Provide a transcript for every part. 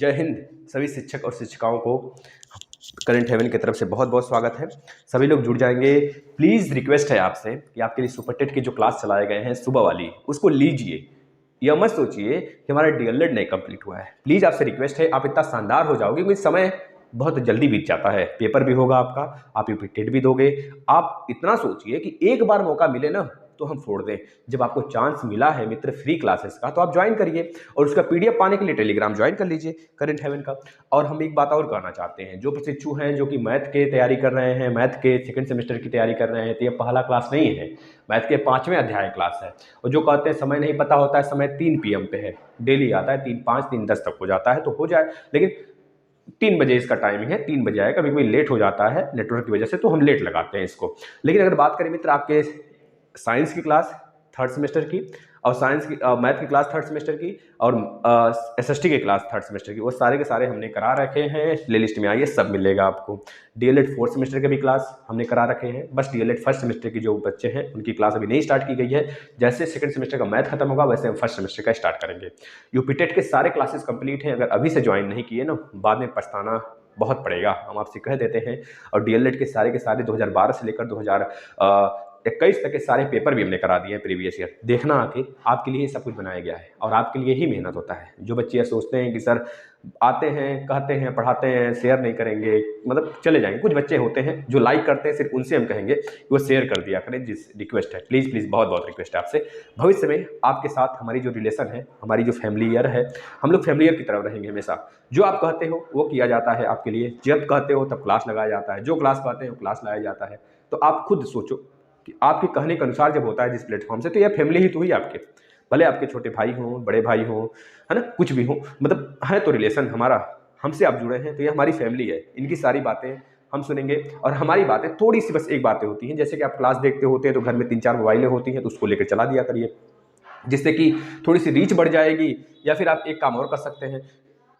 जय हिंद। सभी शिक्षक और शिक्षिकाओं को करंट हेवन की तरफ से बहुत बहुत स्वागत है। सभी लोग जुड़ जाएंगे। प्लीज़ रिक्वेस्ट है आपसे कि आपके लिए सुपर टेट के जो क्लास चलाए गए हैं सुबह वाली, उसको लीजिए। यह मत सोचिए कि हमारा डीएलएड नहीं कंप्लीट हुआ है। प्लीज़ आपसे रिक्वेस्ट है, आप इतना शानदार हो जाओगे क्योंकि समय बहुत जल्दी बीत जाता है। पेपर भी होगा आपका, आप यूपी टेट भी दोगे। आप इतना सोचिए कि एक बार मौका मिले ना तो हम फोड़ दें। जब आपको चांस मिला है मित्र फ्री क्लासेस का, तो आप ज्वाइन करिए और उसका पीडीएफ पाने के लिए टेलीग्राम ज्वाइन कर लीजिए करंट हेवन का। और हम एक बात और कहना चाहते हैं, जो प्रशिक्षु हैं जो कि मैथ के तैयारी कर रहे हैं, मैथ के सेकंड सेमेस्टर की तैयारी कर रहे हैं, तो ये पहला क्लास नहीं है, मैथ के 5वें अध्याय क्लास है। और जो कहते हैं समय नहीं पता होता है, समय 3 PM पे है, डेली आता है 3:05 3:10 तक हो जाता है, तो हो जाए। लेकिन 3 बजे इसका टाइमिंग है, 3 बजे आए। कभी कभी लेट हो जाता है नेटवर्क की वजह से, तो हम लेट लगाते हैं इसको। लेकिन अगर बात करें मित्र आपके साइंस की क्लास 3rd सेमेस्टर की, और साइंस की मैथ की क्लास 3rd सेमेस्टर की, और एसएसटी की क्लास 3rd सेमेस्टर की, वो सारे के सारे हमने करा रखे हैं। प्ले लिस्ट में आइए, सब मिलेगा आपको। डीएलएड 4th सेमेस्टर के भी क्लास हमने करा रखे हैं। बस डीएलएड 1st सेमेस्टर की जो बच्चे हैं उनकी क्लास अभी नहीं स्टार्ट की गई है। जैसे 2nd सेमेस्टर का मैथ खत्म होगा वैसे हम 1st सेमेस्टर का स्टार्ट करेंगे। यूपी टेट के सारे क्लासेस कंप्लीट हैं। अगर अभी से ज्वाइन नहीं किए ना, बाद में पछताना बहुत पड़ेगा, हम आपसे कह देते हैं। और डीएलएड के सारे 2012 से लेकर 2021 तक के सारे पेपर भी हमने करा दिए हैं प्रीवियस ईयर। देखना आके, आपके लिए सब कुछ बनाया गया है और आपके लिए ही मेहनत होता है। जो बच्चे ये सोचते हैं कि सर आते हैं, कहते हैं, पढ़ाते हैं, शेयर नहीं करेंगे, मतलब चले जाएंगे। कुछ बच्चे होते हैं जो लाइक करते हैं, सिर्फ उनसे हम कहेंगे कि वो शेयर कर दिया करें। जिस रिक्वेस्ट है, प्लीज़ प्लीज़ बहुत बहुत रिक्वेस्ट है आपसे। भविष्य में आपके साथ हमारी जो रिलेशन है, हमारी जो फैमिलियर है, हम लोग फैमिलियर की तरफ रहेंगे हमेशा। जो आप कहते हो वो किया जाता है आपके लिए। जब कहते हो तब क्लास लगाया जाता है, जो क्लास कहते हैं वो क्लास लाया जाता है। तो आप खुद सोचो कि आपके कहने के अनुसार जब होता है जिस प्लेटफॉर्म से, तो यह फैमिली ही तो हुई आपके। भले आपके छोटे भाई हों, बड़े भाई हों, है ना, कुछ भी हो, मतलब है तो रिलेशन हमारा। हमसे आप जुड़े हैं तो ये हमारी फैमिली है। इनकी सारी बातें हम सुनेंगे और हमारी बातें थोड़ी सी बस एक बातें होती हैं। जैसे कि आप क्लास देखते होते हैं तो घर में 3-4 मोबाइलें होती हैं, तो उसको लेकर चला दिया करिए, जिससे कि थोड़ी सी रीच बढ़ जाएगी। या फिर आप एक काम और कर सकते हैं,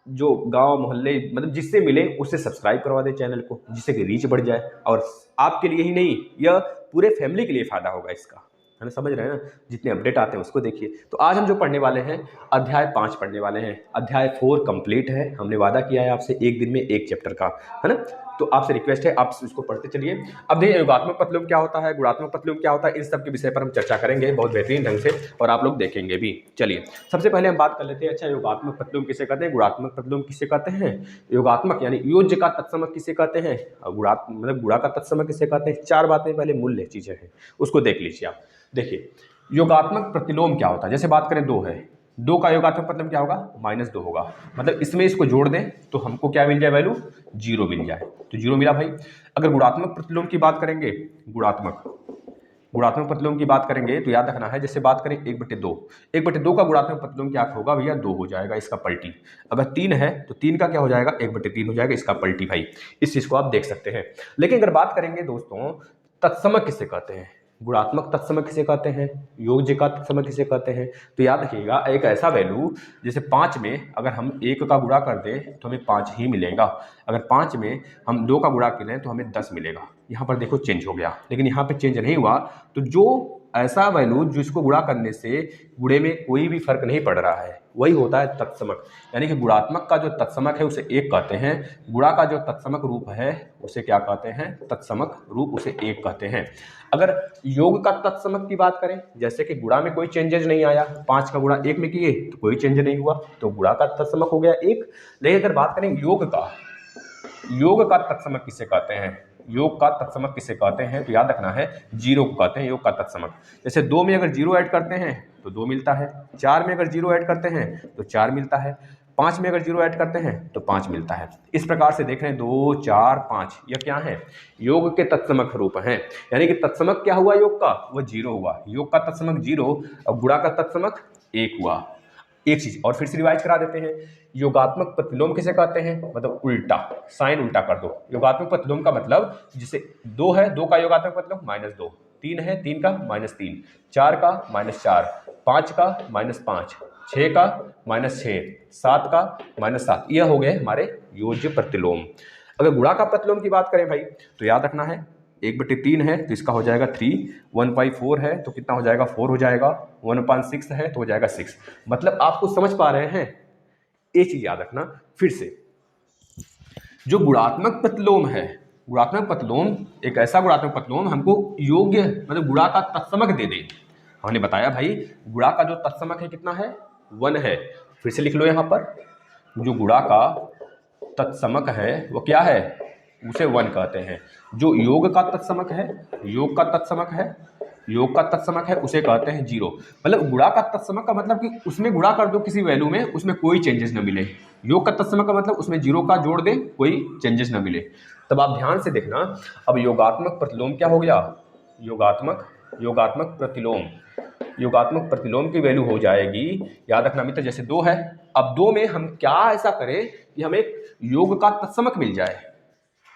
जो गांव मोहल्ले मतलब जिससे मिले उससे सब्सक्राइब करवा दें चैनल को, जिससे कि रीच बढ़ जाए। और आपके लिए ही नहीं, यह पूरे फैमिली के लिए फ़ायदा होगा इसका, है ना, समझ रहे हैं ना। जितने अपडेट आते हैं उसको देखिए। तो आज हम जो पढ़ने वाले हैं, अध्याय 5 पढ़ने वाले हैं। अध्याय 4 कंप्लीट है। हमने वादा किया है आपसे एक दिन में एक चैप्टर का, है ना। तो आपसे रिक्वेस्ट है, आप इसको पढ़ते चलिए। अब देखिए योगात्मक प्रतिलोम क्या होता है, गुणात्मक प्रतिलोम क्या होता है, इन सब के विषय पर हम चर्चा करेंगे बहुत बेहतरीन ढंग से, और आप लोग देखेंगे भी। चलिए सबसे पहले हम बात कर लेते हैं, अच्छा योगात्मक प्रतिलोम किसे कहते हैं, गुणात्मक प्रतिलोम किसे कहते हैं। योगात्मक यानी योज्य का तत्समक किसे कहते हैं, और मतलब गुणा का तत्समक किसे कहते हैं। 4 बातें पहले मूल्य चीजें हैं, उसको देख लीजिए आप। देखिए योगात्मक प्रतिलोम क्या होता है। जैसे बात करें 2 है, 2 का योगात्मक प्रतिलोम क्या होगा, -2 होगा। मतलब इसमें इसको जोड़ दें तो हमको क्या मिल जाए, वैल्यू 0 मिल जाए, तो 0 मिला भाई। अगर गुणात्मक प्रतिलोम की बात करेंगे, गुणात्मक प्रतिलोम की बात करेंगे तो याद रखना है, जैसे बात करें 1/2, 1/2 का गुणात्मक प्रतिलोम क्या होगा भैया, 2 हो जाएगा, इसका पलटी। अगर 3 है तो 3 का क्या हो जाएगा, 1/3 हो जाएगा, इसका पलटी भाई। इस चीज को आप देख सकते हैं। लेकिन अगर बात करेंगे दोस्तों, तत्समक किसे कहते हैं, गुणात्मक तत्समक किसे कहते हैं, योज्य का तत्समक किसे कहते हैं। तो याद रखिएगा, एक ऐसा वैल्यू जैसे 5 में अगर हम 1 का गुणा कर दें तो हमें 5 ही मिलेगा। अगर 5 में हम 2 का गुणा करें तो हमें 10 मिलेगा। यहाँ पर देखो चेंज हो गया, लेकिन यहाँ पे चेंज नहीं हुआ। तो जो ऐसा वैल्यू जिसको गुणा करने से गुणे में कोई भी फर्क नहीं पड़ रहा है, वही होता है तत्समक। यानी कि गुणात्मक का जो तत्समक है उसे 1 कहते हैं, गुणा का जो तत्समक रूप है उसे क्या कहते हैं, तत्समक रूप, उसे 1 कहते हैं। अगर योग का तत्समक की बात करें, जैसे कि गुणा में कोई चेंजेज नहीं आया, 5 का गुणा 1 में किए तो कोई चेंज नहीं हुआ, तो गुणा का तत्समक हो गया 1। लेकिन अगर बात करें योग का तत्समक किसे कहते हैं, योग का तत्समक किसे कहते हैं, तो याद रखना है 0 को कहते हैं योग का तत्समक। जैसे 2 में अगर 0 ऐड करते हैं तो 2 मिलता है, 4 में अगर 0 ऐड करते हैं तो 4 मिलता है, 5 में अगर 0 ऐड करते हैं तो 5 मिलता है। इस प्रकार से देख रहे हैं 2, 4, 5, यह क्या है, योग के तत्समक रूप हैं। यानी कि तत्समक क्या हुआ योग का, वो 0 हुआ, योग का तत्समक 0 और गुणा का तत्समक 1 हुआ। एक चीज और फिर से रिवाइज करा देते हैं, योगात्मक प्रतिलोम किसे कहते हैं, मतलब उल्टा, साइन उल्टा कर दो। योगात्मक प्रतिलोम का मतलब जैसे 2 है, 2 का योगात्मक प्रतिलोम -2, 3 है, 3 का -3, 4 का -4, 5 का -5, 6 का -6, 7 का -7, यह हो गए हमारे योज्य प्रतिलोम। अगर गुणा का प्रतिलोम की बात करें भाई, तो याद रखना है 1/3 है तो इसका हो जाएगा 3, 1/4 है तो कितना हो जाएगा, 4 हो जाएगा, 1/6 है तो हो जाएगा 6। मतलब आपको समझ पा रहे हैं, ये चीज याद रखना। फिर से जो गुणात्मक प्रतिलोम है, गुणात्मक प्रतिलोम एक ऐसा गुणात्मक प्रतिलोम हमको योग्य मतलब गुणा का तत्समक दे दे। हमने बताया भाई गुणा का जो तत्समक है कितना है, 1 है। फिर से लिख लो यहाँ पर, जो गुणा का तत्समक है वो क्या है, उसे 1 कहते हैं। जो योग का तत्समक है, योग का तत्समक है, योग का तत्समक है उसे कहते हैं 0। मतलब गुणा का तत्समक का मतलब कि उसमें गुणा कर दो किसी वैल्यू में, उसमें कोई चेंजेस न मिले। योग का तत्समक का मतलब उसमें 0 का जोड़ दें, कोई चेंजेस न मिले। तब आप ध्यान से देखना, अब योगात्मक प्रतिलोम क्या हो गया, योगात्मक प्रतिलोम, योगात्मक प्रतिलोम की वैल्यू हो जाएगी, याद रखना मित्र, जैसे 2 है। अब 2 में हम क्या ऐसा करें कि हमें योग का तत्समक मिल जाए।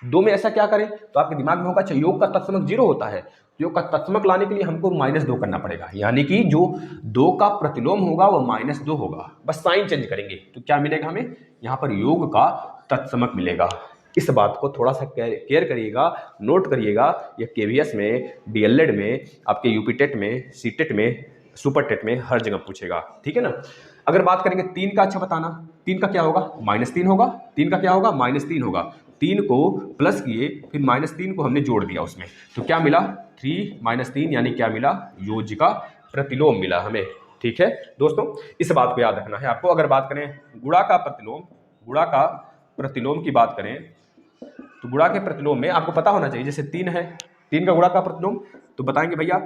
2 में ऐसा क्या करें, तो आपके दिमाग में होगा अच्छा योग का तत्समक 0 होता है, योग का तत्समक लाने के लिए हमको -2 करना पड़ेगा, यानी कि जो 2 का प्रतिलोम होगा वो -2 होगा। बस साइन चेंज करेंगे तो क्या मिलेगा हमें, यहाँ पर योग का तत्समक मिलेगा। इस बात को थोड़ा सा केयर करिएगा, नोट करिएगा। ये केवीएस में, डीएलएड में, आपके यूपी टेट में, सीटेट में, सुपर टेट में हर जगह पूछेगा, ठीक है ना। अगर बात करेंगे 3 का, अच्छा बताना 3 का क्या होगा, -3 होगा। 3 का क्या होगा, -3 होगा। 3 को प्लस किए, फिर -3 को हमने जोड़ दिया उसमें, तो क्या मिला 3 - 3, यानी क्या मिला, योज्य का प्रतिलोम मिला हमें। ठीक है दोस्तों, इस बात को याद रखना है आपको। अगर बात करें गुणा का प्रतिलोम, गुणा का प्रतिलोम की बात करें तो गुणा के प्रतिलोम में आपको पता होना चाहिए, जैसे 3 है, 3 का गुणा का प्रतिलोम तो बताएंगे भैया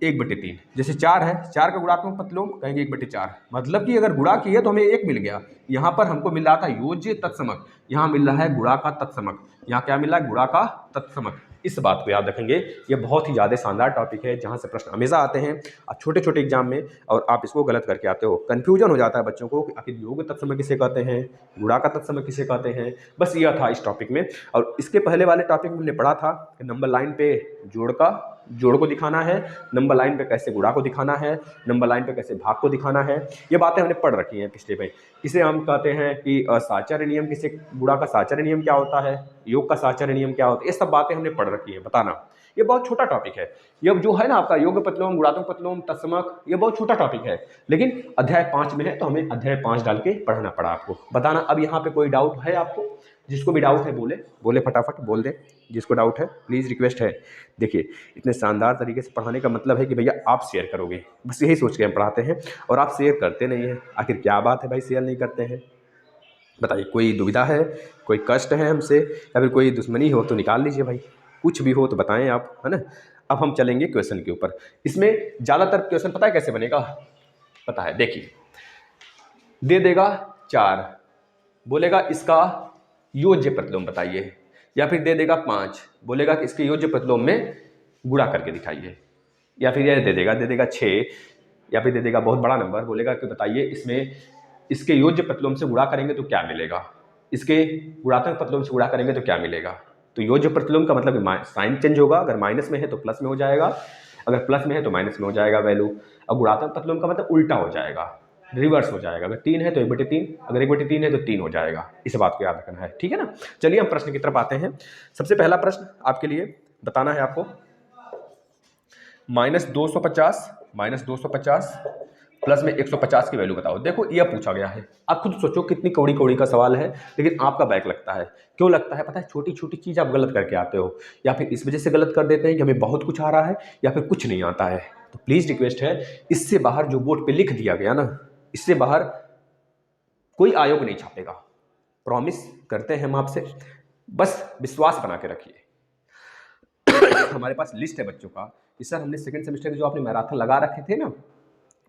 1/3। जैसे 4 है, 4 का गुणात्मक प्रतिलोम कहेंगे 1/4। मतलब कि अगर गुणा किए तो हमें 1 मिल गया। यहाँ पर हमको मिल रहा था योज्य तत्समक, यहाँ मिल रहा है गुणा का तत्समक। यहाँ क्या मिला है, गुणा का तत्समक। इस बात को याद रखेंगे, ये बहुत ही ज़्यादा शानदार टॉपिक है, जहाँ से प्रश्न हमेशा आते हैं छोटे छोटे एग्जाम में, और आप इसको गलत करके आते हो। कन्फ्यूजन हो जाता है बच्चों को कि आखिर योग तत्समक किसे कहते हैं, गुणा का तत्समक किसे कहते हैं। बस यह था इस टॉपिक में। और इसके पहले वाले टॉपिक में हमने पढ़ा था कि नंबर लाइन पे जोड़ को दिखाना है, नंबर लाइन पे कैसे गुणा को दिखाना है, नंबर लाइन पे कैसे भाग को दिखाना है। ये बातें हमने पढ़ रखी हैं पिछले में। किसे हम कहते हैं कि साहचर्य नियम, किसे गुणा का साहचर्य नियम क्या होता है, योग का साहचर्य नियम क्या होता है, ये सब बातें हमने पढ़ रखी है, बताना। ये बहुत छोटा टॉपिक है, ये जो है ना आपका योग प्रतिलोम, गुणात्मक प्रतिलोम, तत्समक, ये बहुत छोटा टॉपिक है, लेकिन अध्याय 5 में है तो हमें अध्याय 5 डाल के पढ़ना पड़ा आपको। बताना अब यहाँ पे कोई डाउट है आपको, जिसको भी डाउट है बोले फटाफट बोल दे, जिसको डाउट है प्लीज़, रिक्वेस्ट है। देखिए इतने शानदार तरीके से पढ़ाने का मतलब है कि भैया आप शेयर करोगे, बस यही सोच के हम पढ़ाते हैं, और आप शेयर करते नहीं हैं। आखिर क्या बात है भाई, शेयर नहीं करते हैं, बताइए। कोई दुविधा है, कोई कष्ट है हमसे, या फिर कोई दुश्मनी हो तो निकाल लीजिए भाई, कुछ भी हो तो बताएं आप, है ना। अब हम चलेंगे क्वेश्चन के ऊपर। इसमें ज़्यादातर क्वेश्चन पता है कैसे बनेगा, पता है, देखिए दे देगा 4, बोलेगा इसका योज्य प्रतिलोम बताइए, या फिर दे देगा 5, बोलेगा कि इसके योज्य प्रतिलोम में गुणा करके दिखाइए, या फिर ये दे देगा 6, या फिर दे देगा बहुत बड़ा नंबर, बोलेगा कि बताइए इसमें इसके योज्य प्रतिलोम से गुणा करेंगे तो क्या मिलेगा, इसके गुणात्मक प्रतिलोम से गुणा करेंगे तो क्या मिलेगा। तो योज्य प्रतिलोम का मतलब साइन चेंज होगा, अगर माइनस में है तो प्लस में हो जाएगा, अगर प्लस में है तो माइनस में हो जाएगा वैल्यू। अब गुणात्मक प्रतिलोम का मतलब उल्टा हो जाएगा, रिवर्स हो जाएगा। अगर 3 है तो 1/3, अगर 1/3 है तो 3 हो जाएगा। इस बात को याद रखना है, ठीक है ना। चलिए हम प्रश्न की तरफ आते हैं। सबसे पहला प्रश्न आपके लिए बताना है आपको, -250 प्लस में 150 की वैल्यू बताओ। देखो यह पूछा गया है, आप खुद सोचो कितनी कौड़ी कौड़ी का सवाल है, लेकिन आपका बैक लगता है। क्यों लगता है पता है, छोटी छोटी चीज़ आप गलत करके आते हो, या फिर इस वजह से गलत कर देते हैं कि हमें बहुत कुछ आ रहा है, या फिर कुछ नहीं आता है। तो प्लीज़ रिक्वेस्ट है, इससे बाहर जो बोर्ड पे लिख दिया गया ना, इससे बाहर कोई आयोग नहीं छापेगा, प्रॉमिस करते हैं हम आपसे, बस विश्वास बना के रखिए। हमारे पास लिस्ट है बच्चों का कि सर हमने सेकंड सेमेस्टर के जो आपने मैराथन लगा रखे थे ना,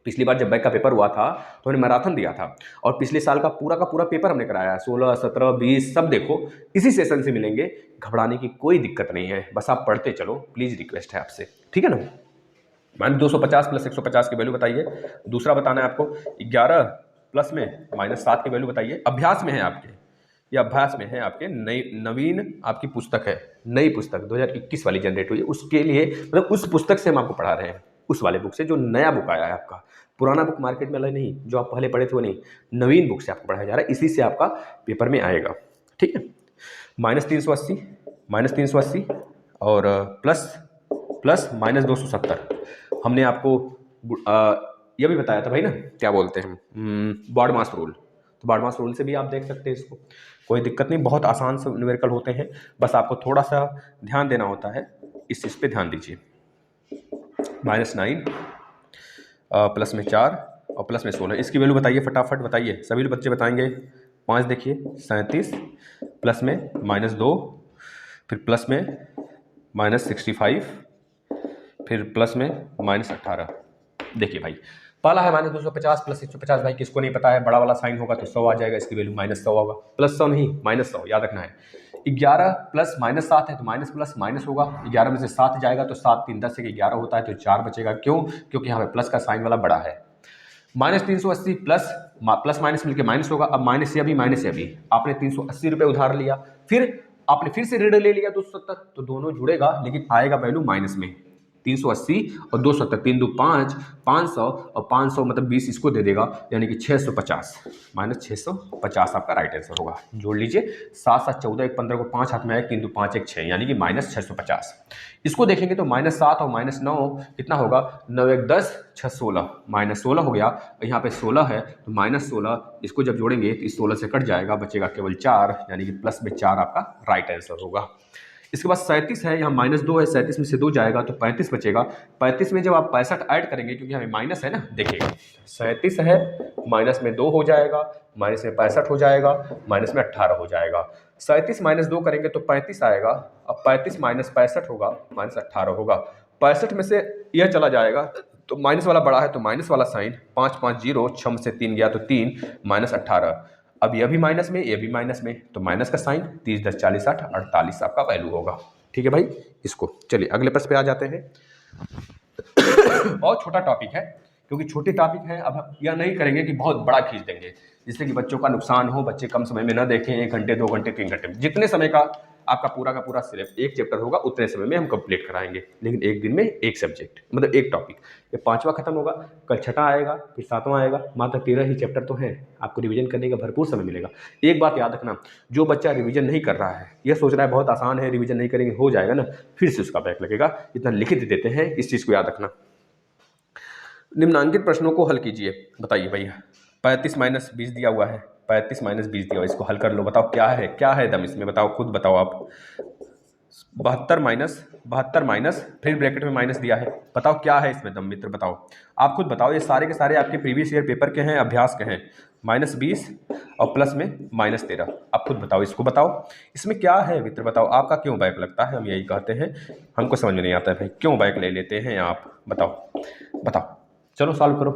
पिछली बार जब बैक का पेपर हुआ था तो हमने मैराथन दिया था, और पिछले साल का पूरा पेपर हमने कराया है, 16, 17, 20 सब देखो इसी सेशन से मिलेंगे। घबराने की कोई दिक्कत नहीं है, बस आप पढ़ते चलो, प्लीज़ रिक्वेस्ट है आपसे, ठीक है ना। -250 प्लस 150 की वैल्यू बताइए। दूसरा बताना है आपको 11 प्लस में -7 की वैल्यू बताइए। अभ्यास में है आपके, ये अभ्यास में है आपके, नवीन आपकी पुस्तक है, नई पुस्तक 2021 वाली जनरेट हुई है, उसके लिए मतलब उस पुस्तक से हम आपको पढ़ा रहे हैं, उस वाले बुक से जो नया बुक आया है आपका। पुराना बुक मार्केट में नहीं, जो आप पहले पढ़े थे वो नहीं, नवीन बुक से आपको पढ़ाया जा रहा है, इसी से आपका पेपर में आएगा, ठीक है। -380 और प्लस -270 हमने आपको यह भी बताया था भाई ना, क्या बोलते हैं, बॉड मास रूल। तो बारहमास रूल से भी आप देख सकते हैं इसको, कोई दिक्कत नहीं, बहुत आसान से न्यूमेरिकल होते हैं, बस आपको थोड़ा सा ध्यान देना होता है, इस चीज़ पे ध्यान दीजिए। -9 प्लस में 4 और प्लस में 16, इसकी वैल्यू बताइए फटाफट बताइए, सभी बच्चे बताएंगे। 5 देखिए 37 प्लस में -2, फिर प्लस में -65, फिर प्लस में -18। देखिए भाई पहला है -250 प्लस 150, भाई किसको नहीं पता है, बड़ा वाला साइन होगा तो 100 आ जाएगा, इसकी वैल्यू -100 होगा, +100 नहीं -100 याद रखना है। 11 प्लस -7 है तो माइनस प्लस माइनस होगा, 11 में से 7 जाएगा तो 7 3 10 है, 11 होता है तो 4 बचेगा, क्यों? क्योंकि यहाँ पे प्लस का साइन वाला बड़ा है। -380 प्लस माइनस मिलकर माइनस होगा, अब माइनस या भी आपने 380 रुपये उधार लिया, फिर आपने फिर से ऋण ले लिया 270, तो दोनों जुड़ेगा लेकिन आएगा वैल्यू माइनस में। 380 और 270, 3 2 5, 500 और 500 मतलब 20 इसको दे देगा, यानी कि 650, -650 आपका राइट आंसर होगा। जोड़ लीजिए 7 7 14 1 15 को 5 हाथ में आए, 3 2 5 1 6, यानी कि -650। इसको देखेंगे तो -7 और -9 कितना होगा, 9 1 10 6 16, -16 हो गया, यहाँ पे 16 है तो -16, इसको जब जोड़ेंगे तो इस 16 से कट जाएगा, बचेगा केवल 4, यानी कि प्लस में 4 आपका राइट आंसर होगा। इसके बाद 37 है, यहाँ -2 है, 37 में से 2 जाएगा तो 35 बचेगा। 35 में जब आप 65 ऐड करेंगे, क्योंकि हमें माइनस है ना, देखिएगा 37 है, माइनस में 2 हो जाएगा, माइनस में 65 हो जाएगा, माइनस में 18 हो जाएगा। 37 - 2 करेंगे तो 35 आएगा, अब 35 - 65 होगा, -18 होगा। 65 में से यह चला जाएगा तो माइनस वाला बड़ा है तो माइनस वाला साइन, 5 5 0, 6 से 3 गया तो 3, -18। अब यह भी माइनस में, ये भी माइनस में, तो माइनस का साइन, 30 10 40 60 48 आपका वैल्यू होगा। ठीक है भाई, इसको चलिए अगले प्रश्न पे आ जाते हैं। बहुत छोटा टॉपिक है, क्योंकि छोटे टॉपिक है, अब हम यह नहीं करेंगे कि बहुत बड़ा खींच देंगे जिससे कि बच्चों का नुकसान हो, बच्चे कम समय में न देखें, 1 घंटे 2 घंटे 3 घंटे, जितने समय का आपका पूरा का पूरा सिर्फ एक चैप्टर होगा उतने समय में हम कंप्लीट कराएंगे, लेकिन एक दिन में एक सब्जेक्ट, मतलब एक टॉपिक। ये 5वां खत्म होगा, कल 6वां आएगा, फिर 7वां आएगा, मात्र 13 ही चैप्टर तो हैं, आपको रिवीजन करने का भरपूर समय मिलेगा। एक बात याद रखना, जो बच्चा रिवीजन नहीं कर रहा है, यह सोच रहा है बहुत आसान है, रिवीजन नहीं करेंगे हो जाएगा ना, फिर से उसका बैक लगेगा, इतना लिखित देते हैं, इस चीज़ को याद रखना। निम्नांकित प्रश्नों को हल कीजिए, बताइए भैया। 35 - 20 दिया हुआ है, 35 - 20 दिया हुआ है, इसको हल कर लो, बताओ क्या है दम इसमें, बताओ खुद बताओ आप। 72 माइनस फिर ब्रैकेट में माइनस दिया है, बताओ क्या है इसमें दम मित्र, बताओ आप खुद बताओ। ये सारे के सारे आपके प्रीवियस ईयर पेपर के हैं, अभ्यास के हैं। -20 और प्लस में -13, आप खुद बताओ, इसको बताओ इसमें क्या है मित्र, बताओ आपका क्यों बैक लगता है, हम यही कहते हैं, हमको समझ में नहीं आता है भाई क्यों बैक ले लेते हैं आप, बताओ चलो सॉल्व करो।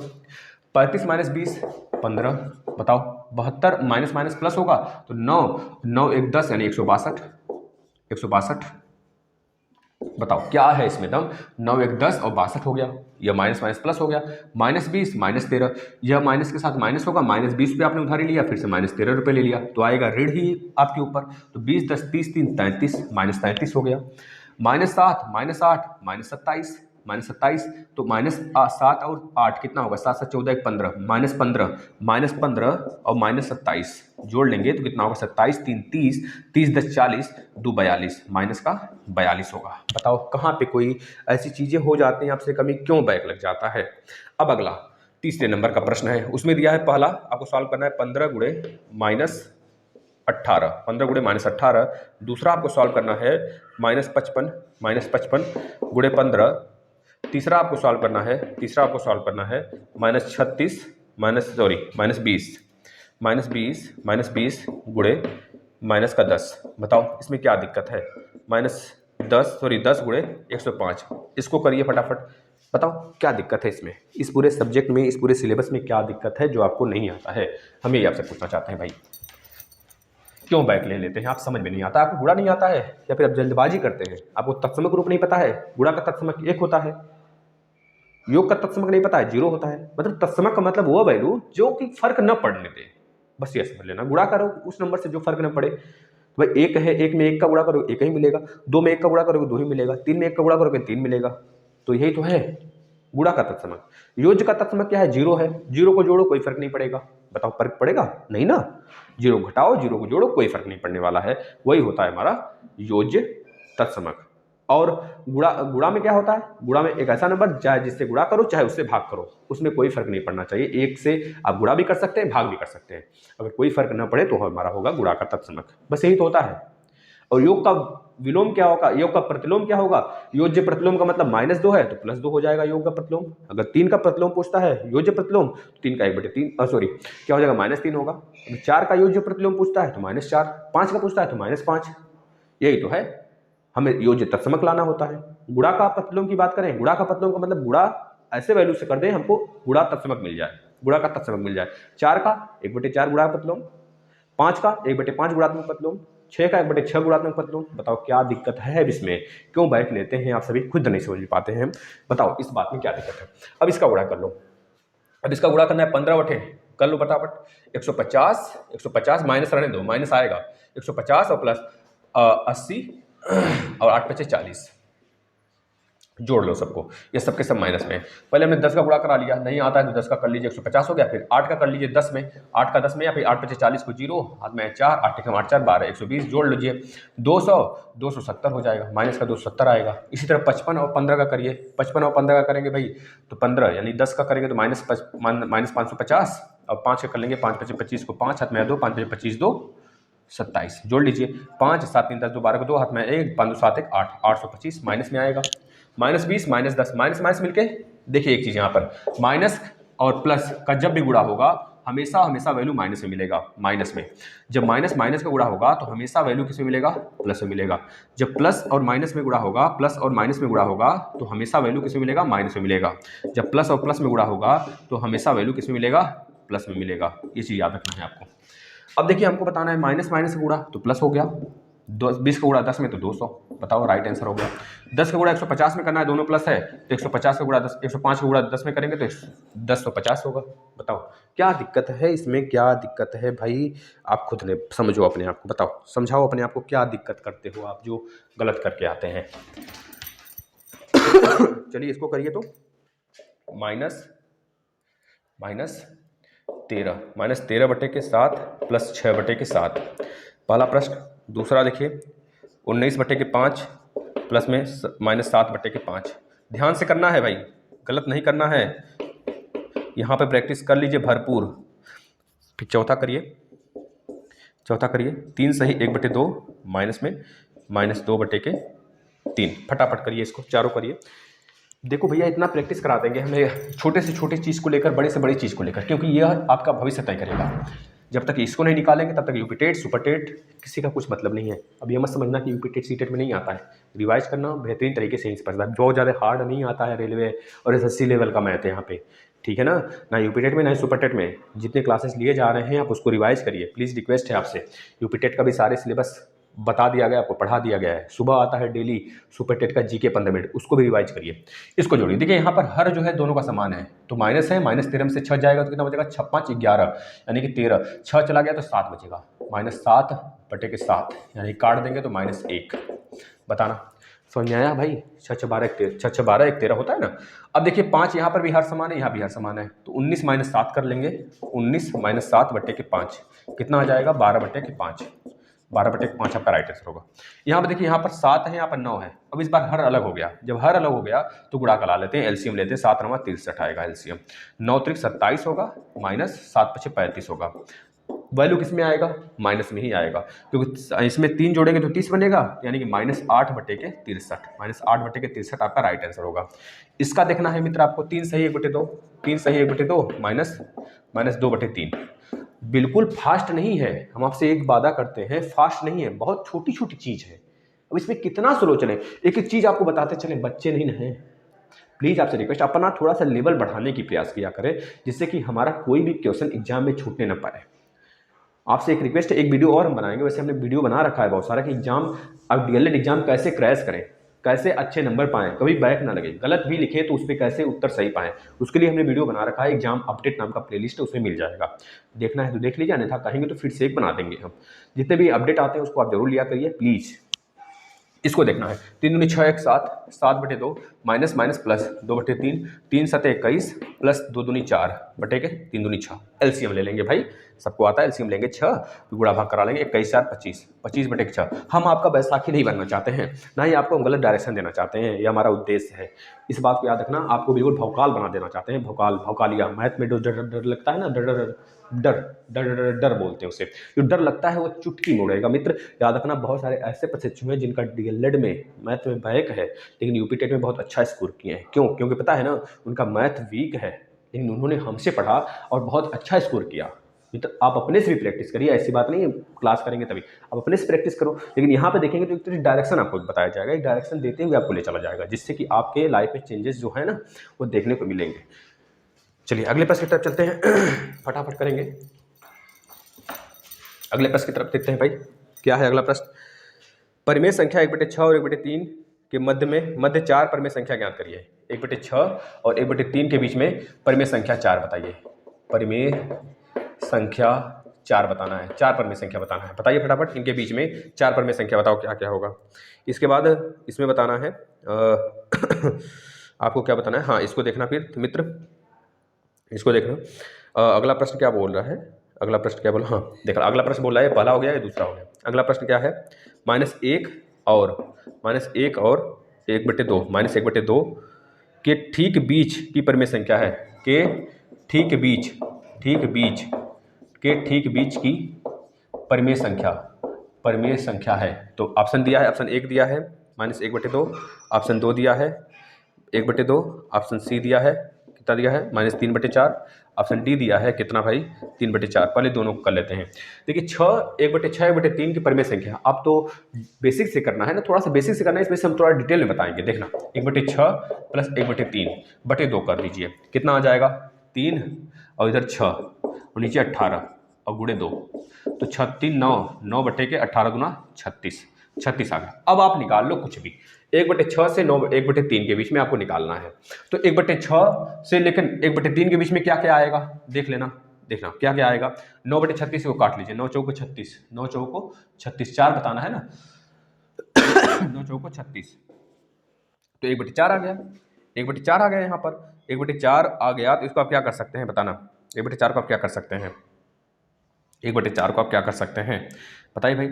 35 - 20 15, बताओ। 72 माइनस प्लस होगा तो 9 9 1 10, यानी 162, बताओ क्या है इसमें दम। 9 1 10 और 62 हो गया, यह माइनस प्लस हो गया। -20 -13, यह माइनस के साथ माइनस होगा, -20 रुपये आपने उधारी लिया, फिर से -13 रुपये ले लिया, तो आएगा ऋण ही आपके ऊपर, तो 20 10 30 3 33, -33 हो गया। -7 -8 -27, -27, तो -7 और 8 कितना होगा, 7 7 14 1 15, -15 और -27 जोड़ लेंगे तो कितना होगा, 27 3 30, 30 10 40, 2 42, माइनस का 42 होगा। बताओ कहाँ पे कोई ऐसी चीजें हो जाती हैं, आपसे कमी क्यों बैक लग जाता है। अब अगला तीसरे नंबर का प्रश्न है, उसमें दिया है, पहला आपको सॉल्व करना है 15 गुणे -18, 15 गुणे -18। दूसरा आपको सॉल्व करना है -55 गुणे 15। तीसरा आपको सॉल्व करना है -36 -20 गुणे -10। बताओ इसमें क्या दिक्कत है। -10 गुणे 105, इसको करिए फटाफट, बताओ क्या दिक्कत है इसमें, इस पूरे सब्जेक्ट में, इस पूरे सिलेबस में क्या दिक्कत है जो आपको नहीं आता है, हम यही आपसे पूछना चाहते हैं भाई। क्यों बैक ले लेते हैं आप, समझ में नहीं आता, आपको गुणा नहीं आता है, या फिर आप जल्दबाजी करते हैं, आपको तत्समक रूप नहीं पता है। गुणा का तत्समक 1 होता है, योग का तत्समक नहीं पता है, 0 होता है। मतलब तत्समक का मतलब वो वैल्यू जो कि फर्क न पड़ने दे, बस ये समझ लेना। गुणा करो उस नंबर से जो फर्क न पड़े, तो भाई 1 है, 1 में 1 का गुणा करो 1 ही मिलेगा, 2 में 1 का गुणा करोगे 2 ही मिलेगा, 3 में 1 का गुणा करोगे 3 मिलेगा, तो यही तो है गुणा का तत्समक। योज्य का तत्समक क्या है, 0 है, 0 को जोड़ो कोई फर्क नहीं पड़ेगा, बताओ फर्क पड़ेगा नहीं ना, 0 घटाओ 0 को जोड़ो कोई फर्क नहीं पड़ने वाला है, वही होता है हमारा योज्य तत्समक। और गुणा में क्या होता है, गुणा में एक ऐसा नंबर चाहे जिससे गुणा करो चाहे उससे भाग करो, उसमें कोई फर्क नहीं पड़ना चाहिए। एक से आप गुणा भी कर सकते हैं, भाग भी कर सकते हैं। अगर कोई फर्क ना पड़े तो हमारा होगा गुणा का तत्समक। बस यही तो होता है। और योग का विलोम क्या होगा, योग का प्रतिलोम क्या होगा? योज्य प्रतिलोम का मतलब -2 है तो +2 हो जाएगा योग का प्रतिलोम। अगर 3 का प्रतिलोम पूछता है योज्य प्रतिलोम तो 3 का 1/3 सॉरी क्या हो जाएगा, -3 होगा। अगर 4 का योज्य प्रतिलोम पूछता है तो -4, 5 का पूछता है तो -5। यही तो है, हमें योज्य तत्समक लाना होता है। गुणा का प्रतिलोम की बात करें, गुणा का प्रतिलोम का मतलब गुणा ऐसे वैल्यू से कर दें हमको गुणा तत्समक मिल जाए, गुणा का तत्समक मिल जाए। 4 का 1/4 गुणा का प्रतिलोम, 5 का 1/5 गुणात्मक प्रतिलोम, 6 का 1/6 गुणात्मक प्रतिलोम। बताओ क्या दिक्कत है अब इसमें? क्यों बैठ लेते हैं आप सभी, खुद नहीं समझ पाते हैं। बताओ इस बात में क्या दिक्कत है? अब इसका गुणा कर लो। अब इसका गुणा करना है 15 बटे, कर लो फटाफट। 150 माइनस रहने दो, माइनस आएगा। 150 और प्लस 80 और 8 × 5 = 40, जोड़ लो सबको, ये सबके सब माइनस में। पहले हमने 10 का गुणा करा लिया, नहीं आता है तो 10 का कर लीजिए, 150 हो गया। फिर 8 का कर लीजिए 10 में, 8 का 10 में, या फिर 8 × 5 = 40 को 0, हाथ में 4, 8 × 8 = 4, 12, 120, जोड़ लीजिए। 270 हो जाएगा, माइनस का 270 आएगा। इसी तरह 55 और 15 का करिए, 55 और 15 का करेंगे भाई तो 15 यानी 10 का करेंगे तो -550, और 5 का कर लेंगे, 5 × 5 = 25 को 5 हाथ में 2, 5 × 5 = 25, 2 27, जोड़ लीजिए। 5 7 3 10 2 12 को 2 हाथ में 1, 5 2 7 1 8, 825 माइनस में आएगा। -20 -10 माइनस मिलके देखिए एक चीज यहाँ पर, माइनस और प्लस का जब भी गुणा होगा हमेशा वैल्यू माइनस में मिलेगा। माइनस में जब माइनस का गुणा होगा तो हमेशा वैल्यू किस में मिलेगा, प्लस में मिलेगा। जब प्लस और माइनस में गुणा होगा, प्लस और माइनस में गुणा होगा तो हमेशा वैल्यू किस में मिलेगा, माइनस में मिलेगा। जब प्लस और प्लस में गुणा होगा तो हमेशा वैल्यू किस में मिलेगा, प्लस में मिलेगा। ये चीज याद रखना है आपको। अब देखिए हमको बताना है माइनस का गुणा तो प्लस हो गया, 20 का गुणा 10 में तो 200, बताओ राइट आंसर हो गया। 10 का गुणा 150 में करना है, दोनों प्लस है तो 150 का गुणा 10, 105 का गुणा 10 में करेंगे तो 1050 होगा। बताओ क्या दिक्कत है इसमें, क्या दिक्कत है भाई? आप खुद ने समझो अपने आप को, बताओ समझाओ अपने आप को, क्या दिक्कत करते हो आप जो गलत करके आते हैं। चलिए इसको करिए तो -13 बटे के 7 प्लस 6 बटे के 7, पहला प्रश्न। दूसरा देखिए 19 बटे के 5 प्लस में -7 बटे के 5। ध्यान से करना है भाई, गलत नहीं करना है, यहाँ पे प्रैक्टिस कर लीजिए भरपूर। फिर चौथा करिए 3 सही 1/2 माइनस में -2 बटे के 3, फटाफट करिए इसको, चारों करिए। देखो भैया इतना प्रैक्टिस करा देंगे हमें, छोटे से छोटे चीज़ को लेकर बड़े से बड़ी चीज़ को लेकर, क्योंकि यह आपका भविष्य तय करेगा। जब तक इसको नहीं निकालेंगे तब तक यूपी टेट सुपर टेट किसी का कुछ मतलब नहीं है। अब ये मत समझना कि यूपी टेट सी टेट में नहीं आता है, रिवाइज करना बेहतरीन तरीके से ही पड़ता है। बहुत ज़्यादा हार्ड नहीं आता है रेलवे और SSC लेवल का मैथ है यहाँ पे, ठीक है ना यूपी टेट में ना सुपर टेट में। जितने क्लासेस लिए जा रहे हैं आप उसको रिवाइज करिए, प्लीज़ रिक्वेस्ट है आपसे। यूपी टेट का भी सारे सिलेबस बता दिया गया, आपको पढ़ा दिया गया है। सुबह आता है डेली सुपर टेट का जीके 15 मिनट, उसको भी रिवाइज करिए। इसको जोड़िए, देखिए यहाँ पर हर जो है दोनों का समान है तो माइनस है, -13 में से 6 जाएगा तो कितना बचेगा, 6 5 11 यानी कि 13, 6 चला गया तो 7 बचेगा, -7 बटे के 7 यानी काट देंगे तो -1। बताना समझ में आया भाई? 6 6 12 1 13 होता है ना। अब देखिए 5 यहाँ पर भी हर समान है, यहाँ भी हर समान है तो 19 - 7 कर लेंगे, 19 - 7 बटे के 5 कितना आ जाएगा, 12 बटे के 5, 12 बटे 5 आपका राइट आंसर होगा। यहाँ पर देखिए यहाँ पर 7 है, यहाँ पर 9 है। अब इस बार हर अलग हो गया, जब हर अलग हो गया तो गुणा करा लेते हैं, एलसीएम लेते हैं। 7 9 63 आएगा एलसीएम, 9 3 27 होगा, -7 5 35 होगा। वैल्यू किस में आएगा, माइनस में ही आएगा, क्योंकि इसमें 3 जोड़ेंगे तो 30 बनेगा, यानी कि -8 बटे के 63, -8 बटे के 63 आपका राइट आंसर होगा। इसका देखना है मित्र आपको, 3 सही 1/2, 3 सही 1/2 -2 बटे 3। बिल्कुल फास्ट नहीं है, हम आपसे एक वादा करते हैं, फास्ट नहीं है, बहुत छोटी छोटी चीज़ है। अब इसमें कितना स्लो चले, एक एक चीज़ आपको बताते चले, बच्चे नहीं हैं। प्लीज़ आपसे रिक्वेस्ट, अपना थोड़ा सा लेवल बढ़ाने की प्रयास किया करें, जिससे कि हमारा कोई भी क्वेश्चन एग्जाम में छूटने न पाए। आपसे एक रिक्वेस्ट है, एक वीडियो और हम बनाएंगे, वैसे हमने वीडियो बना रखा है बहुत सारा कि एग्जाम, अब डीएलएड एग्जाम कैसे क्रैश करें, कैसे अच्छे नंबर पाएं, कभी बैक ना लगे, गलत भी लिखे तो उस पर कैसे उत्तर सही पाएं, उसके लिए हमने वीडियो बना रखा है। एग्जाम अपडेट नाम का प्लेलिस्ट है, उसमें मिल जाएगा, देखना है तो देख लीजिए, अन्यथा कहेंगे तो फिर से एक बना देंगे हम। जितने भी अपडेट आते हैं उसको आप जरूर लिया करिए प्लीज़। इसको देखना है, 3 दूनी 6 1 7, 7 बटे 2 माइनस प्लस 2 बटे 3, 3 7 21 प्लस 2 दूनी 4 बटे के 3 दूनी 6। एलसीएम ले लेंगे भाई, सबको आता है एलसीएम लेंगे 6, तो गुणा भाग करा लेंगे, 21 4 25, 25/6। हम आपका बैसाखी नहीं बनना चाहते हैं, ना ही आपको हम गलत डायरेक्शन देना चाहते हैं, ये हमारा उद्देश्य है। इस बात को याद रखना, आपको बिल्कुल भौकाल बना देना चाहते हैं, भौकाल भौकालिया। मैथ में जो डर डर लगता है ना, डर डर डर डर डर डर बोलते हैं उसे, जो डर लगता है वो चुटकी मोड़ेगा। मित्र याद रखना, बहुत सारे ऐसे प्रशिक्षु हैं जिनका डीएलएड में मैथ में बैक है, लेकिन यूपी टेट में बहुत अच्छा स्कोर किए हैं। क्यों? क्योंकि पता है ना, उनका मैथ वीक है, लेकिन उन्होंने हमसे पढ़ा और बहुत अच्छा स्कोर किया। तो आप अपने से भी प्रैक्टिस करिए, ऐसी बात नहीं है क्लास करेंगे तभी, आप अपने से प्रैक्टिस करो। लेकिन यहाँ पे देखेंगे तो एक तरह डायरेक्शन आपको बताया जाएगा, एक डायरेक्शन देते हुए आपको ले चला जाएगा, जिससे कि आपके लाइफ में चेंजेस जो है ना वो देखने को मिलेंगे। चलिए अगले प्रश्न की तरफ चलते हैं, फटाफट करेंगे। अगले प्रश्न की तरफ देखते हैं भाई, क्या है अगला प्रश्न। परिमेय संख्या 1/6 और 1/3 के मध्य 4 परिमेय संख्या ज्ञात करिए। 1/6 और 1/3 के बीच में परिमेय संख्या 4 बताइए। परिमेय संख्या 4 बताना है, 4 परिमेय संख्या बताना है। बताइए फटाफट, इनके बीच में 4 परिमेय संख्या बताओ, क्या क्या होगा। इसके बाद इसमें बताना है आपको क्या बताना है, हाँ इसको देखना फिर मित्र, इसको देखना। अगला प्रश्न क्या बोल रहा है, अगला प्रश्न क्या बोला, हाँ देखा, अगला प्रश्न बोल रहा है पहला हो गया या दूसरा हो गया। अगला प्रश्न क्या है, -1 और -1/2 -1/2 के ठीक बीच की परिमेय संख्या है, के ठीक बीच की परिमेय संख्या है। तो ऑप्शन दिया है, ऑप्शन 1 दिया है -1/2, ऑप्शन 2 दिया है 1/2, ऑप्शन सी दिया है कितना दिया है -3/4, ऑप्शन डी दिया है कितना भाई 3/4। पहले दोनों को कर लेते हैं। देखिए 1/6 1/3 की परिमेय संख्या, अब तो बेसिक से करना है ना, थोड़ा सा बेसिक से करना है, इसमें से हम थोड़ा डिटेल में बताएंगे। देखना 1/6 प्लस 1/3/2 कर दीजिए, कितना आ जाएगा 3 और इधर 6 और नीचे 18 और गुणे 2, तो 36 9 बटे के 18 गुना 36 आ गया। अब आप निकाल लो कुछ भी, 1/6 से 1/3 के बीच में आपको निकालना है। तो 1/6 से लेकिन 1/3 के बीच में क्या क्या आएगा देख लेना, देखना क्या क्या आएगा। 9/36 को काट लीजिए, 9 चौको 36, 9 चौको 36, 4 बताना है ना 9 चौको 36, तो 1/4 आ गया, 1/4 आ गया यहाँ पर, 1/4 आ गया। तो इसको आप क्या कर सकते हैं बताना, 1/4 को आप क्या कर सकते हैं, 1/4 को आप क्या कर सकते हैं बताइए भाई।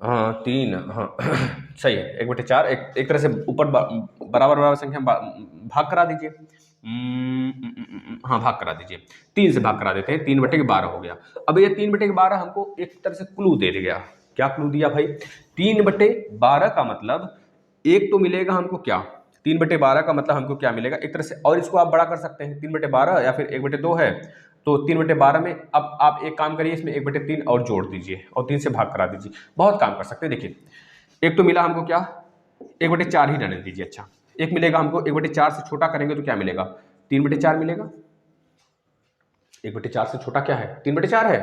हाँ 3, हाँ सही है, 1/4 एक तरह से ऊपर बराबर संख्या भाग करा दीजिए। हाँ भाग करा दीजिए, 3 से भाग करा देते हैं, 3/12 हो गया। अब ये 3/12 हमको एक तरह से क्लू दे दिया। क्या क्लू दिया भाई, 3/12 का मतलब एक तो मिलेगा हमको क्या, 3/12 का मतलब हमको क्या मिलेगा एक तरह से, और इसको आप बड़ा कर सकते हैं 3/12 या फिर 1/2 है तो 3/12 में अब आप एक काम करिए, इसमें 1/3 और जोड़ दीजिए और 3 से भाग करा दीजिए, बहुत काम कर सकते हैं। देखिए एक तो मिला हमको क्या 1/4 ही रहने दीजिए, अच्छा एक मिलेगा हमको 1/4 से छोटा करेंगे तो क्या मिलेगा 3/4 मिलेगा। 1/4 से छोटा क्या है 3/4 है,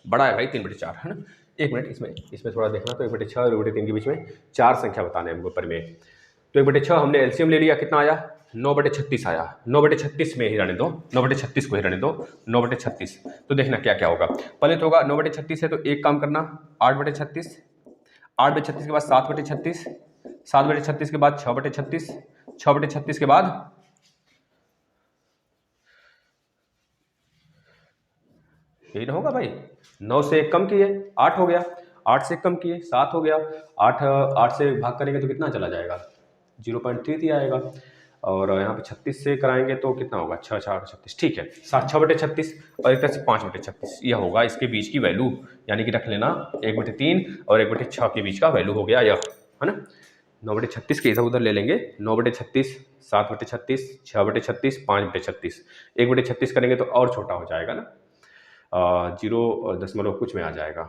बड़ा है भाई 3/4 है ना। एक मिनट इसमें थोड़ा देखना, तो 1/6 और 1/3 के बीच में 4 संख्या बताने हमको परिमेय। तो 1/6 हमने एलसीएम ले लिया, कितना आया 9/36 आया, 9/36 में ही रहने दो, 9/36 को ही रहने दो, 9/36। तो देखना क्या क्या होगा, पहले तो होगा 9/36 है तो एक काम करना 8/36, 8/36 के बाद 7/36, 7/36 के बाद 6/36, 6/36 के बाद यही ना होगा भाई, 9 से एक कम किए 8 हो गया, 8 से कम किए 7 हो गया, 8 से भाग करेंगे तो कितना चला जाएगा 0.33 आएगा, और यहाँ पे 36 से कराएंगे तो कितना होगा 6 4 36, ठीक है 6/36 और एक तरह से 5/36 यह होगा इसके बीच की वैल्यू, यानी कि रख लेना 1/3 और 1/6 के बीच का वैल्यू हो गया यह, है ना। 9/36 के इधर उधर ले लेंगे, 9/36, 7/36, 6/36, 5/36, 1/36 करेंगे तो और छोटा हो जाएगा ना, 0 कुछ में आ जाएगा,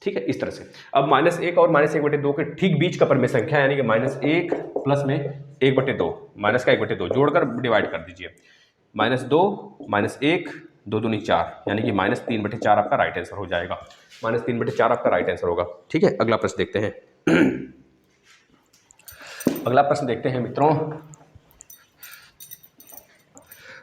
ठीक है इस तरह से। अब -1 और -1/2 के ठीक बीच का परिमेय संख्या, यानी कि -1 प्लस में 1/2, माइनस का 1/2 जोड़कर डिवाइड कर दीजिए, -2 -1 2 दूनी 4, यानी कि -3/4 आपका राइट आंसर हो जाएगा, -3/4 आपका राइट आंसर होगा, ठीक है। अगला प्रश्न देखते हैं अगला प्रश्न देखते हैं मित्रों,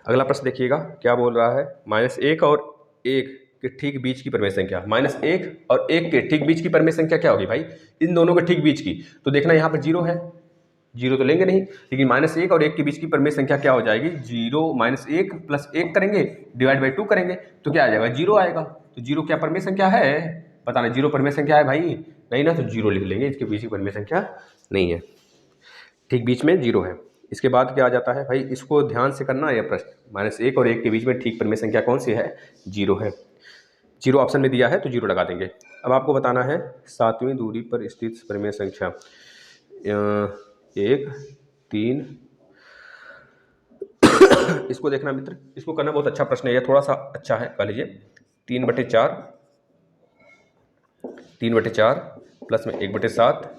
अगला प्रश्न देखिएगा क्या बोल रहा है, -1 और 1 के ठीक बीच की परिमेय संख्या, -1 और 1 के ठीक बीच की परिमेय संख्या क्या होगी भाई, इन दोनों के ठीक बीच की। तो देखना यहाँ पर 0 है, जीरो तो लेंगे नहीं, लेकिन -1 और 1 के बीच की परिमेय संख्या क्या हो जाएगी, 0 -1 + 1 करेंगे डिवाइड बाई 2 करेंगे तो क्या आ जाएगा, 0 आएगा। तो 0 क्या परिमेय संख्या है, पता नहीं 0 परिमेय संख्या है भाई, नहीं ना, तो 0 लिख लेंगे, इसके बीच की परिमेय संख्या नहीं है, ठीक बीच में 0 है। इसके बाद क्या आ जाता है भाई, इसको ध्यान से करना है यह प्रश्न, -1 और 1 के बीच में ठीक परिमेय संख्या कौन सी है, 0 है। 0 ऑप्शन में दिया है तो 0 लगा देंगे। अब आपको बताना है 7वीं दूरी पर स्थित परिमेय संख्या 1 3 इसको देखना मित्र, इसको करना बहुत अच्छा प्रश्न है, यह थोड़ा सा अच्छा है, कह लीजिए 3/4 प्लस में 1/7,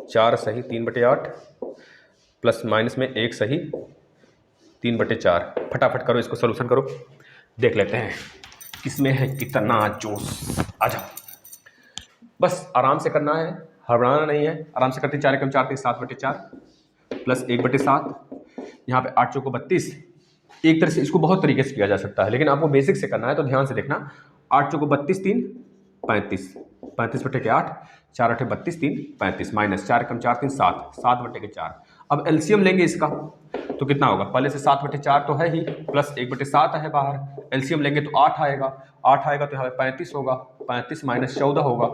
4 सही 3/8 प्लस माइनस में 1 सही 3/4। फटाफट करो इसको, सोल्यूशन करो, देख लेते हैं किसमें है कितना जोश। आ जाओ, बस आराम से करना है, हड़बड़ाना नहीं है, आराम से करते 4 × 4 = 7/4 प्लस 1/7, यहाँ पे 8 चौको 32। एक तरह से इसको बहुत तरीके से किया जा सकता है, लेकिन आपको बेसिक से करना है तो ध्यान से देखना। 8 चौको 32, 3 35, 35/8, 4 8 32, 3 35, माइनस 4 × 4 = 7, 7/4। अब एलसीएम लेंगे इसका तो कितना होगा, पहले से 7/4 तो है ही, प्लस 1/7 है बाहर, एलसीएम लेंगे तो 8 आएगा, 8 आएगा तो यहाँ पे 35 होगा, 35 - 14 होगा,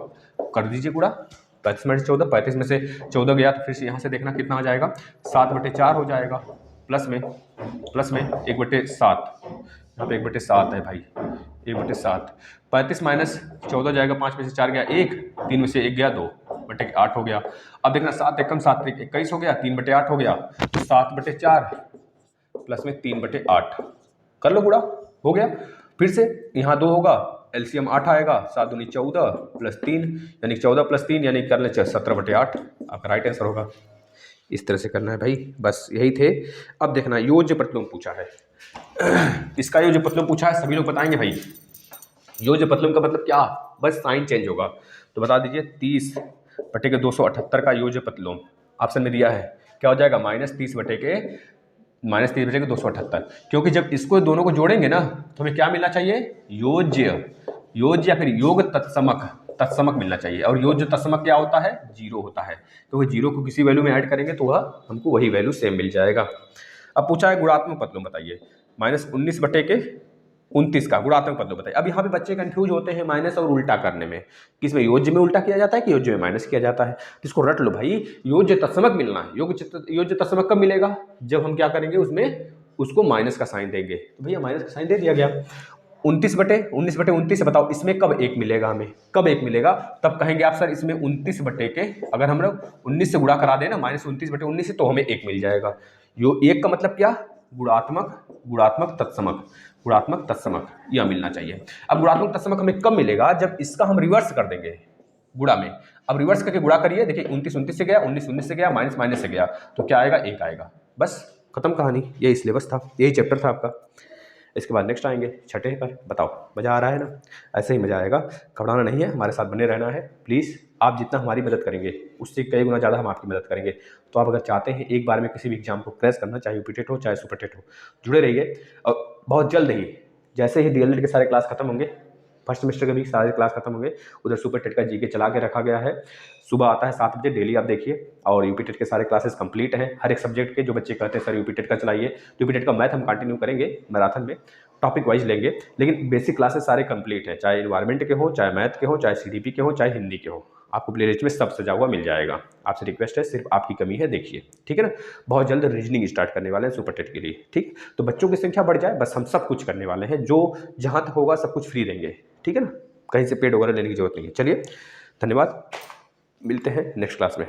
कर दीजिए पूरा, 35 - 14, 35 में से 14 गया तो फिर से यहाँ से देखना कितना आ जाएगा, 7/4 हो जाएगा, प्लस में 1/7, यहाँ पे 1/7 है भाई, 1/7, 35 - 14 जाएगा, 5 में से 4 गया 1, 3 में से 1 गया 2/8 हो गया। अब देखना 7 एकम 7 × 21 हो गया, 3/8 हो गया, तो 7/4 प्लस में 3/8 कर लो पूरा, हो गया। फिर से यहाँ 2 होगा, एलसीएम 8 आएगा, 7 दूनी 14 प्लस 3 यानी 14 प्लस 3 यानी कर लें 17/8, आपका राइट आंसर होगा। इस तरह से करना है भाई, बस यही थे। अब देखना योज्य प्रतिलोम पूछा है, इसका योज्य प्रतिलोम पूछा है, सभी लोग बताएंगे भाई योज्य प्रतिलोम का मतलब क्या, बस साइन चेंज होगा। तो बता दीजिए 30/278 का योज्य प्रतिलोम ऑप्शन में दिया है, क्या हो जाएगा, -30/278, क्योंकि जब इसको दोनों को जोड़ेंगे ना तो हमें क्या मिलना चाहिए, योज्य या फिर योग तत्समक मिलना चाहिए, और योज्य तत्समक क्या होता है, 0 होता है, तो वह 0 को किसी वैल्यू में ऐड करेंगे तो वह हमको वही वैल्यू सेम मिल जाएगा। अब पूछा है गुणात्मक प्रतिलोम बताइए, -19/29 का गुणात्मक प्रतिलोम बताइए। अब यहाँ पे बच्चे कंफ्यूज होते हैं माइनस और उल्टा करने में, किसमें योज्य में उल्टा किया जाता है कि योज्य में माइनस किया जाता है, तो इसको रट लो भाई, योज्य तत्समक मिलना है, योज्य तत्समक कब मिलेगा, जब हम क्या करेंगे उसमें उसको माइनस का साइन देंगे, तो भैया माइनस का साइन दे दिया गया। 19/29 बताओ इसमें कब 1 मिलेगा, हमें कब 1 मिलेगा, तब कहेंगे आप सर इसमें 29 बटे के अगर हम लोग 19 से गुणा करा दें ना, -29/19 तो हमें 1 मिल जाएगा। यो 1 का मतलब क्या, गुणात्मक तत्समक यह मिलना चाहिए। अब गुणात्मक तत्समक हमें कब मिलेगा, जब इसका हम रिवर्स कर देंगे गुणा में। अब रिवर्स करके गुणा करिए, देखिए 29 से गया, 19 से गया, माइनस से गया, तो क्या आएगा, 1 आएगा, बस खत्म कहानी, यही सिलेबस था, यही चैप्टर था आपका। इसके बाद नेक्स्ट आएंगे छठे पर, बताओ मज़ा आ रहा है ना, ऐसे ही मज़ा आएगा, घबराना नहीं है, हमारे साथ बने रहना है प्लीज़। आप जितना हमारी मदद करेंगे उससे कई गुना ज़्यादा हम आपकी मदद करेंगे। तो आप अगर चाहते हैं एक बार में किसी भी एग्जाम को क्रैश करना, चाहे यूपी टेट हो चाहे सुपर टेट हो, जुड़े रहिए। और बहुत जल्द ही जैसे ही डीएलएड के सारे क्लास खत्म होंगे, फर्स्ट सेमेस्टर के भी सारे क्लास खत्म होंगे, उधर सुपर टेट का जीके चला के रखा गया है, सुबह आता है 7 बजे डेली, आप देखिए। और यूपी टेट के सारे क्लासेस कंप्लीट हैं, हर एक सब्जेक्ट के। जो बच्चे कहते हैं सर यूपी टेट का चलाइए, तो यूपी टेट का मैथ हम कंटिन्यू करेंगे मैराथन में, टॉपिक वाइज लेंगे, लेकिन बेसिक क्लासेस सारे कंप्लीट हैं, चाहे इन्वायरमेंट के हो, चाहे मैथ के हो, चाहे सीडीपी के हो, चाहे हिंदी के हो, आपको प्ले लिस्ट में सब सजा हुआ मिल जाएगा। आपसे रिक्वेस्ट है, सिर्फ आपकी कमी है, देखिए ठीक है ना। बहुत जल्द रीजनिंग स्टार्ट करने वाले हैं सुपर टेट के लिए, ठीक। तो बच्चों की संख्या बढ़ जाए, बस हम सब कुछ करने वाले हैं, जो जहाँ तक होगा सब कुछ फ्री देंगे, ठीक है ना, कहीं से पेड वगैरह लेने की जरूरत नहीं है। चलिए धन्यवाद, मिलते हैं नेक्स्ट क्लास में।